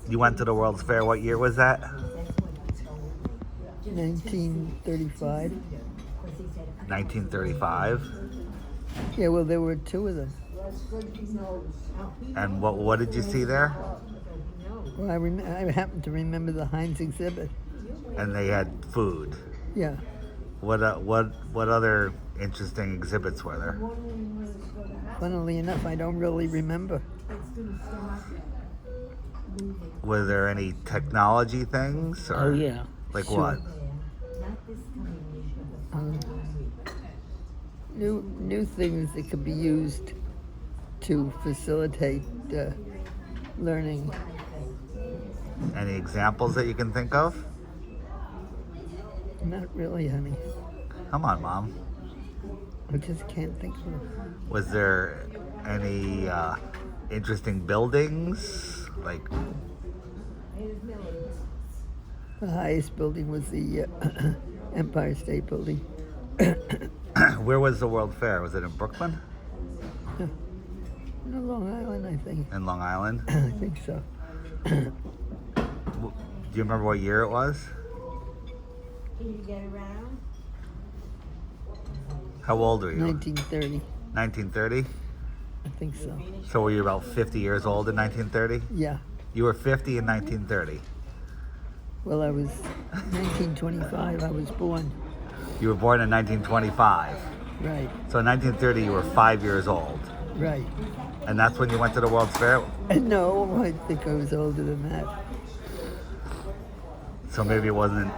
You went to the World's Fair. What year was that? 1935. 1935. Yeah, well, there were two of them. And what did you see there? Well, I happen to remember the Heinz exhibit. And they had food. Yeah. What other interesting exhibits were there? Funnily enough, I don't really remember. Were there any technology things? Or, Oh, yeah. Like Sure. what? New things that could be used to facilitate learning. Any examples that you can think of? Not really, honey. Come on, Mom. I just can't think of them. Was there any interesting buildings? Like, The highest building was the Empire State Building. where was the World Fair? Was it in Brooklyn? No, Long Island, I think. In Long Island? I think so. Do you remember what year it was? Can you get around? How old were you? 1930, 1930? I think so. So were you about 50 years old in 1930? Yeah. You were 50 in 1930. Well, I was 1925. I was born. You were born in 1925. Right. So in 1930 you were 5 years old. Right. And that's when you went to the World's Fair? No, I think I was older than that. So maybe it wasn't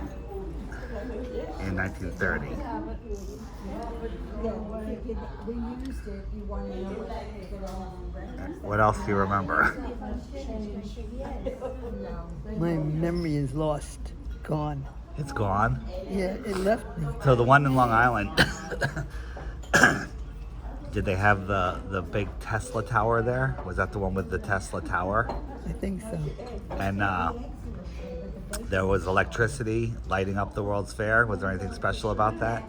in 1930. We used it. You want to know what What else do you remember? My memory is lost, gone. It's gone. Yeah, it left me. So the one in Long Island, did they have the big Tesla tower there? Was that the one with the Tesla tower? I think so. And there was electricity lighting up the World's Fair. Was there anything special about that?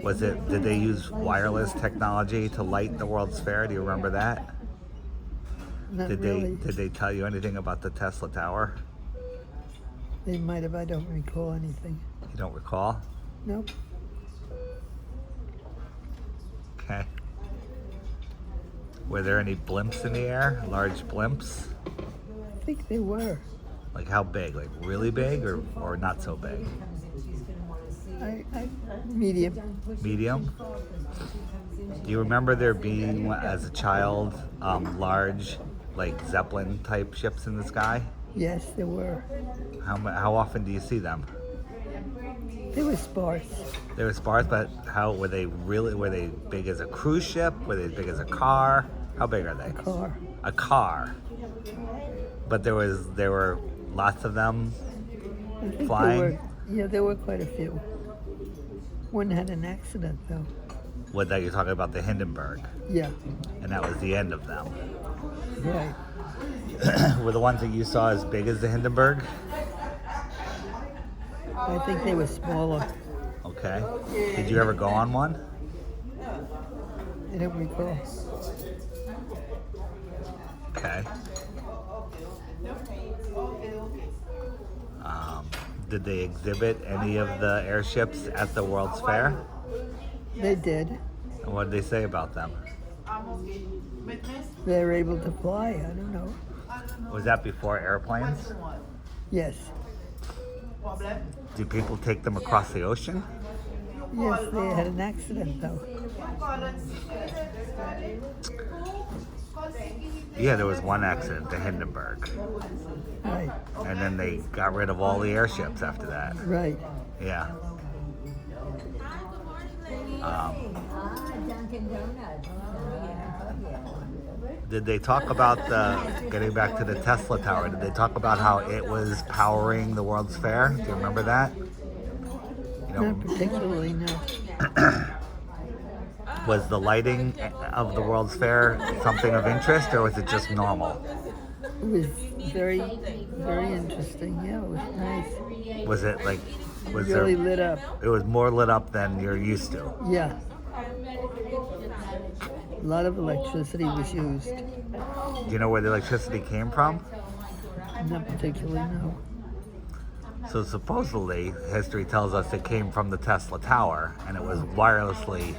Did they use wireless technology to light the World's Fair? Do you remember that? Not Did really. they tell you anything about the Tesla tower? They might have. I don't recall anything. You don't recall? Nope. Okay. Were there any blimps in the air? Large blimps? I think they were. Like how big? Like really big or not so big? Medium. Medium? Do you remember there being, as a child, large, like Zeppelin type ships in the sky? Yes, there were. How often do you see them? They were sparse. They were sparse, but were they big as a cruise ship? Were they as big as a car? How big are they? Car. A car. But there were lots of them I think flying? There were quite a few. One had an accident, though. What, that you're talking about the Hindenburg, Yeah, and that was the end of them. right. Were the ones that you saw as big as the Hindenburg? I think they were smaller. Okay. Did you ever go on one? I don't recall. Okay. Did they exhibit any of the airships at the World's Fair? They did. And what did they say about them? They were able to fly. I don't know. Was that before airplanes? Yes. Do people take them across the ocean? Yes, they had an accident, though. Yeah, there was one accident, the Hindenburg. Right, And then they got rid of all the airships after that. right. Yeah. Dunkin' Donuts. Did they talk about getting back to the Tesla tower, did they talk about how it was powering the World's Fair? Do you remember that? You know, Not particularly, no. was the lighting of the World's Fair something of interest, or was it just normal? It was very, very interesting. Yeah, it was nice. Was it like, was Really there, lit up. it was more lit up than you're used to? Yeah. A lot of electricity was used. Do you know where the electricity came from? Not particularly, no. So supposedly, history tells us it came from the Tesla Tower, and it was wirelessly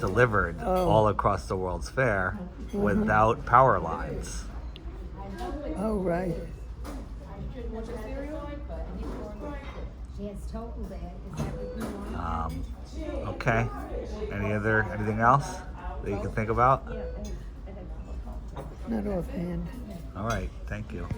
delivered all across the World's Fair without power lines. Oh, right. She has told that. Is that what you want? Okay. Anything else that you can think about? Not offhand. All right. Thank you.